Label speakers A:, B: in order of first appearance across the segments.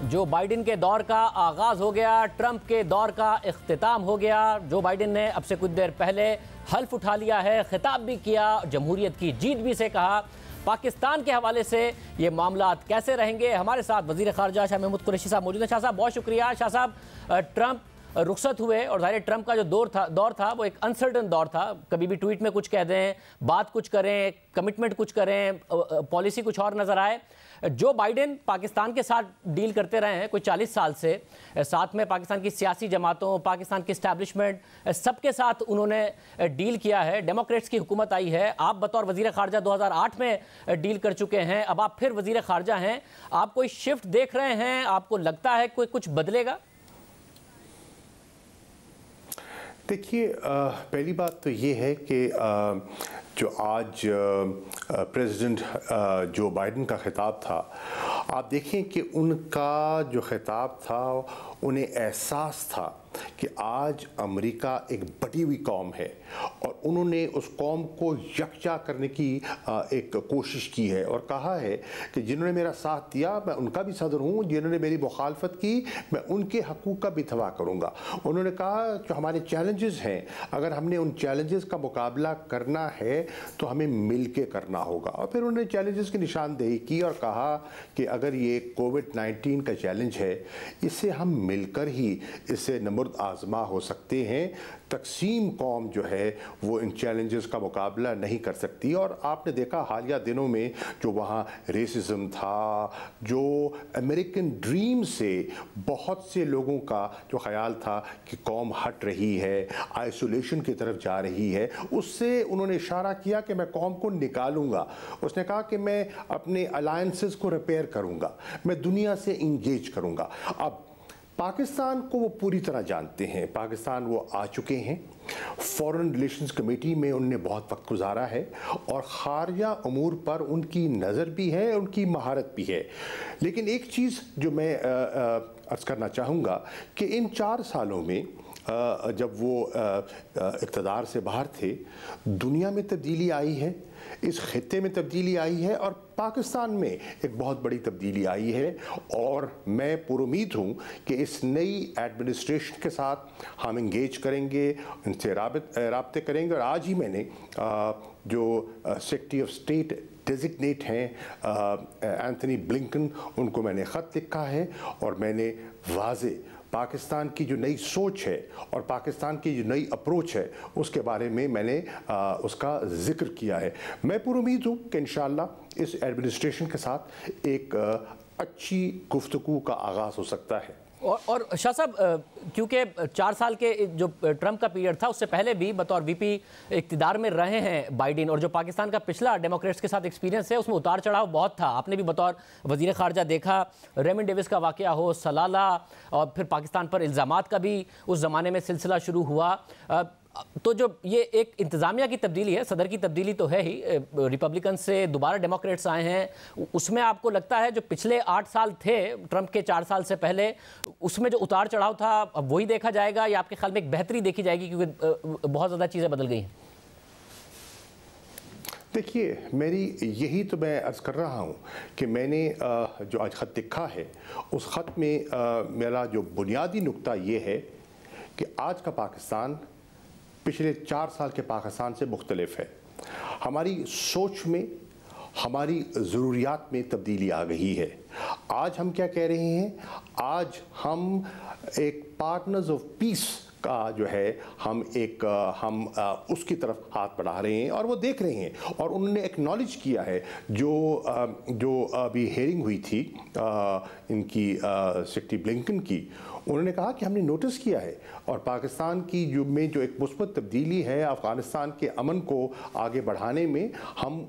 A: Joe Biden کے دور کا آغاز ہو گیا، ٹرمپ کے دور کا اختتام ہو گیا۔ جو بائیڈن نے اب سے کچھ دیر پہلے حلف اٹھا لیا ہے، خطاب بھی کیا، جمہوریت کی جیت بھی سے کہا۔ پاکستان کے حوالے سے یہ معاملات کیسے رہیں گے؟ ہمارے ساتھ وزیر خارجہ شاہ محمود قریشی صاحب موجود ہیں۔ شاہ صاحب بہت شکریہ۔ شاہ صاحب، ٹرمپ رخصت ہوئے اور ظاہر ٹرمپ کا جو دور تھا وہ ایک انسرٹن دور تھا، کبھی بھی ٹویٹ میں کچھ کہہ دیں، بات کچھ کریں، کمٹمنٹ کچھ کریں، پالیسی کچھ اور نظر آئے۔ جو بائیڈن پاکستان کے ساتھ ڈیل کرتے رہے ہیں کوئی 40 سال سے، ساتھ میں پاکستان کی سیاسی جماعتوں، پاکستان کی اسٹیبلشمنٹ، سب کے ساتھ انہوں نے ڈیل کیا ہے۔ ڈیموکریٹس کی حکومت آئی ہے، آپ بطور وزیر خارجہ 2008 میں ڈیل کر چکے ہیں، اب آپ پھر وزیر خارجہ ہیں، آپ کوئی شفٹ دیکھ رہے ہیں؟ آپ کو لگتا ہے کوئی کچھ بدلے گا؟
B: دیکھیے، پہلی بات تو یہ ہے کہ جو آج پریزیڈنٹ جو بائیڈن کا خطاب تھا، آپ دیکھیں کہ ان کا جو خطاب تھا انہیں احساس تھا کہ آج امریکہ ایک بٹی ہوئی قوم ہے اور انہوں نے اس قوم کو یکجا کرنے کی ایک کوشش کی ہے اور کہا ہے کہ جنہوں نے میرا ساتھ دیا میں ان کا بھی صدر ہوں، جنہوں نے میری مخالفت کی میں ان کے حقوق کا بھی دفاع کروں گا۔ انہوں نے کہا کہ ہمارے چیلنجز ہیں، اگر ہم نے ان چیلنجز کا مقابلہ کرنا ہے تو ہمیں مل کے کرنا ہوگا۔ اور پھر انہوں نے چیلنجز کی نشاندہی کی اور کہا کہ اگر یہ کووڈ-19 کا چیلنج ہے، اس سے ہم مل کر ہی اس سے نمرد آزما ہو سکتے ہیں۔ تقسیم قوم جو ہے وہ ان چیلنجز کا مقابلہ نہیں کر سکتی۔ اور آپ نے دیکھا حالیہ دنوں میں جو وہاں ریسزم تھا، جو امریکن ڈریم سے بہت سے لوگوں کا جو خیال تھا کہ قوم ہٹ رہی ہے، آئسولیشن کی طرف جا رہی ہے، اس سے انہوں نے اشارہ کیا کہ میں قوم کو نکالوں گا۔ اس نے کہا کہ میں اپنے الائنسز کو ریپیئر کروں گا، میں دنیا سے انگیج کروں گا۔ اب پاکستان کو وہ پوری طرح جانتے ہیں، پاکستان وہ آ چکے ہیں، فورن ریلیشنز کمیٹی میں انہوں نے بہت وقت گزارا ہے اور خارجہ امور پر ان کی نظر بھی ہے، ان کی مہارت بھی ہے۔ لیکن ایک چیز جو میں عرض کرنا چاہوں گا کہ ان 4 سالوں میں جب وہ اقتدار سے باہر تھے، دنیا میں تبدیلی آئی ہے، اس خطے میں تبدیلی آئی ہے اور پاکستان میں ایک بہت بڑی تبدیلی آئی ہے۔ اور میں پر امید ہوں کہ اس نئی ایڈمنسٹریشن کے ساتھ ہم انگیج کریں گے، ان سے رابطے کریں گے۔ اور آج ہی میں نے جو سیکریٹری آف اسٹیٹ ڈیزگنیٹ ہیں اینتھنی بلنکن، ان کو میں نے خط لکھا ہے اور میں نے واضح پاکستان کی جو نئی سوچ ہے اور پاکستان کی جو نئی اپروچ ہے اس کے بارے میں نے اس کا ذکر کیا ہے۔ میں پر امید ہوں کہ انشاءاللہ اس ایڈمنسٹریشن کے ساتھ ایک اچھی گفتگو کا آغاز ہو سکتا ہے۔
A: اور شاہ صاحب، کیونکہ 4 سال کے جو ٹرمپ کا پیریڈ تھا اس سے پہلے بھی بطور وی پی اقتدار میں رہے ہیں بائیڈن، اور جو پاکستان کا پچھلا ڈیموکریٹس کے ساتھ ایکسپیرینس ہے اس میں اتار چڑھاؤ بہت تھا۔ آپ نے بھی بطور وزیر خارجہ دیکھا، ریمنڈ ڈیوس کا واقعہ ہو، سلالہ، اور پھر پاکستان پر الزامات کا بھی اس زمانے میں سلسلہ شروع ہوا۔ تو جو یہ ایک انتظامیہ کی تبدیلی ہے، صدر کی تبدیلی تو ہے ہی، ریپبلکن سے دوبارہ ڈیموکریٹس آئے ہیں، اس میں آپ کو لگتا ہے جو پچھلے 8 سال تھے ٹرمپ کے 4 سال سے پہلے، اس میں جو اتار چڑھاؤ تھا اب وہی دیکھا جائے گا یا آپ کے خیال میں ایک بہتری دیکھی جائے گی کیونکہ بہت زیادہ چیزیں بدل گئی ہیں؟
B: دیکھیے، میری یہی تو میں عرض کر رہا ہوں کہ میں نے جو آج خط لکھا ہے اس خط میں میرا جو بنیادی نقطہ یہ ہے کہ آج کا پاکستان پچھلے 4 سال کے پاکستان سے مختلف ہے۔ ہماری سوچ میں، ہماری ضروریات میں تبدیلی آ گئی ہے۔ آج ہم کیا کہہ رہے ہیں؟ آج ہم ایک پارٹنرز آف پیس کا جو ہے ہم اس کی طرف ہاتھ بڑھا رہے ہیں اور وہ دیکھ رہے ہیں، اور انہوں نے ایکنالج کیا ہے جو ابھی ہیئرنگ ہوئی تھی ان کی سیکریٹری بلنکن کی، انہوں نے کہا کہ ہم نے نوٹس کیا ہے اور پاکستان کی جو ایک مثبت تبدیلی ہے افغانستان کے امن کو آگے بڑھانے میں، ہم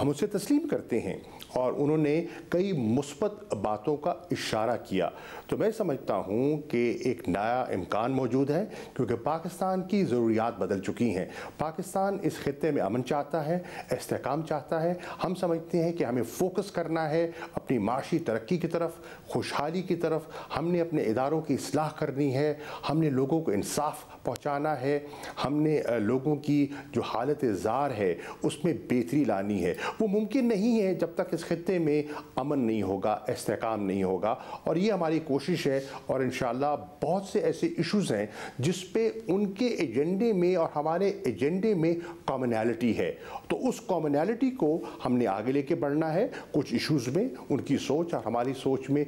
B: اسے تسلیم کرتے ہیں، اور انہوں نے کئی مثبت باتوں کا اشارہ کیا۔ تو میں سمجھتا ہوں کہ ایک نیا امکان موجود ہے کیونکہ پاکستان کی ضروریات بدل چکی ہیں. پاکستان اس خطے میں امن چاہتا ہے, استحکام چاہتا ہے. ہم سمجھتے ہیں کہ ہمیں فوکس کرنا ہے اپنی معاشی ترقی کی طرف, خوشحالی کی طرف. ہم نے اپنے اداروں کی اصلاح کرنی ہے, ہم نے لوگوں کو انصاف پہنچانا ہے, ہم نے لوگوں کی جو حالت زار ہے اس میں بہتری لانی ہے. وہ ممکن نہیں ہے جب تک اس خطے میں امن نہیں ہوگا, استحکام نہیں ہوگا. اور یہ ہماری کوشش ہے, اور انشاءاللہ بہت سے ایسے ایشوز ہیں جس پہ ان کے ایجنڈے میں اور ہمارے ایجنڈے میں کامنالٹی ہے. تو اس کامنالٹی کو ہم نے آگے لے کے بڑھنا ہے. کچھ ایشوز میں ان کی سوچ اور ہماری سوچ میں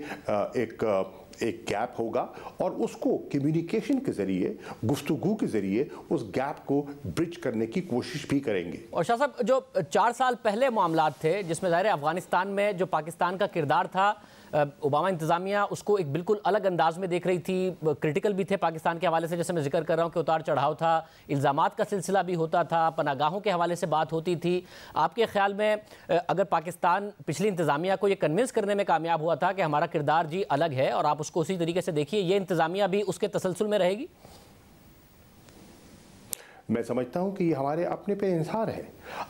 B: ایک گیپ ہوگا, اور اس کو کمیونیکیشن کے ذریعے, گفتگو کے ذریعے اس گیپ کو برج کرنے کی کوشش بھی کریں گے.
A: اور شاہ صاحب, جو 4 سال پہلے معاملات تھے جس میں ظاہر افغانستان میں جو پاکستان کا کردار تھا, اوباما انتظامیہ اس کو ایک بالکل الگ انداز میں دیکھ رہی تھی, کرٹیکل بھی تھے پاکستان کے حوالے سے, جیسے میں ذکر کر رہا ہوں کہ اتار چڑھاؤ تھا, الزامات کا سلسلہ بھی ہوتا تھا, پناہ گاہوں کے حوالے سے بات ہوتی تھی. آپ کے خیال میں اگر پاکستان پچھلی انتظامیہ کو یہ کنونس کرنے میں کامیاب ہوا تھا کہ ہمارا کردار جی الگ ہے اور آپ اس کو اسی طریقے سے دیکھیے, یہ انتظامیہ بھی اس کے تسلسل میں رہے گی؟
B: میں سمجھتا ہوں کہ یہ ہمارے اپنے پہ انحصار ہے.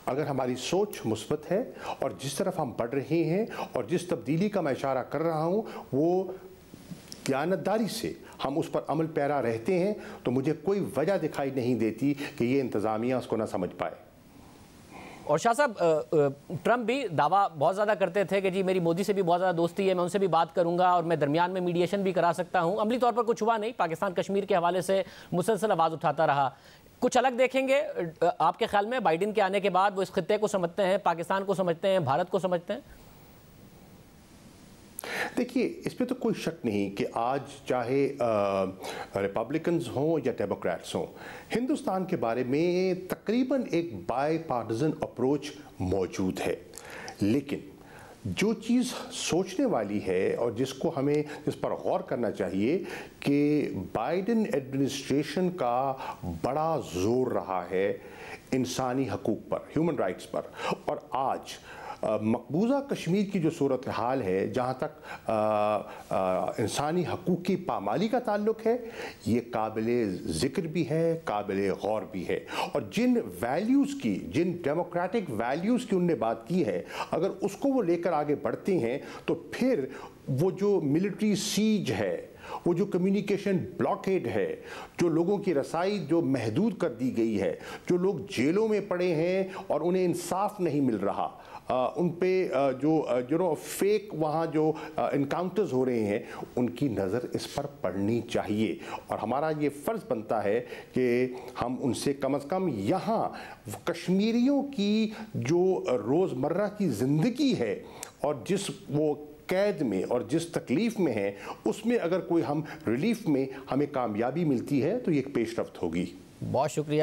B: اگر ہماری سوچ مثبت ہے اور جس طرف ہم بڑھ رہے ہیں اور جس تبدیلی کا میں اشارہ کر رہا ہوں وہ دیانتداری سے ہم اس پر عمل پیرا رہتے ہیں, تو مجھے کوئی وجہ دکھائی نہیں دیتی کہ یہ انتظامیہ اس کو نہ سمجھ پائے.
A: اور شاہ صاحب, ٹرمپ بھی دعویٰ بہت زیادہ کرتے تھے کہ جی میری مودی سے بھی بہت زیادہ دوستی ہے, میں ان سے بھی بات کروں گا اور میں درمیان میں میڈیشن بھی کرا سکتا ہوں. عملی طور پر کچھ ہوا نہیں, پاکستان کشمیر کے حوالے سے مسلسل آواز اٹھاتا رہا. کچھ الگ دیکھیں گے آپ کے خیال میں بائیڈن کے آنے کے بعد؟ وہ اس خطے کو سمجھتے ہیں, پاکستان کو سمجھتے ہیں, بھارت کو سمجھتے ہیں.
B: دیکھیے, اس پہ تو کوئی شک نہیں کہ آج چاہے ریپبلکنز ہوں یا ڈیموکریٹس ہوں, ہندوستان کے بارے میں تقریباً ایک بائی پارٹیزن اپروچ موجود ہے. لیکن جو چیز سوچنے والی ہے اور جس پر غور کرنا چاہیے کہ بائیڈن ایڈمنسٹریشن کا بڑا زور رہا ہے انسانی حقوق پر, ہیومن رائٹس پر. اور آج مقبوضہ کشمیر کی جو صورتحال ہے, جہاں تک انسانی حقوق کی پامالی کا تعلق ہے, یہ قابل ذکر بھی ہے, قابل غور بھی ہے. اور جن ویلیوز کی, جن ڈیموکریٹک ویلیوز کی ان نے بات کی ہے, اگر اس کو وہ لے کر آگے بڑھتے ہیں تو پھر وہ جو ملٹری سیج ہے, وہ جو کمیونیکیشن بلاکیڈ ہے, جو لوگوں کی رسائی جو محدود کر دی گئی ہے, جو لوگ جیلوں میں پڑے ہیں اور انہیں انصاف نہیں مل رہا, ان پہ جو فیک وہاں جو انکاؤنٹرز ہو رہے ہیں, ان کی نظر اس پر پڑنی چاہیے. اور ہمارا یہ فرض بنتا ہے کہ ہم ان سے کم از کم یہاں کشمیریوں کی جو روزمرہ کی زندگی ہے اور جس وہ قید میں اور جس تکلیف میں ہیں, اس میں اگر کوئی ہم ریلیف میں ہمیں کامیابی ملتی ہے تو یہ ایک پیش رفت ہوگی.
A: بہت شکریہ.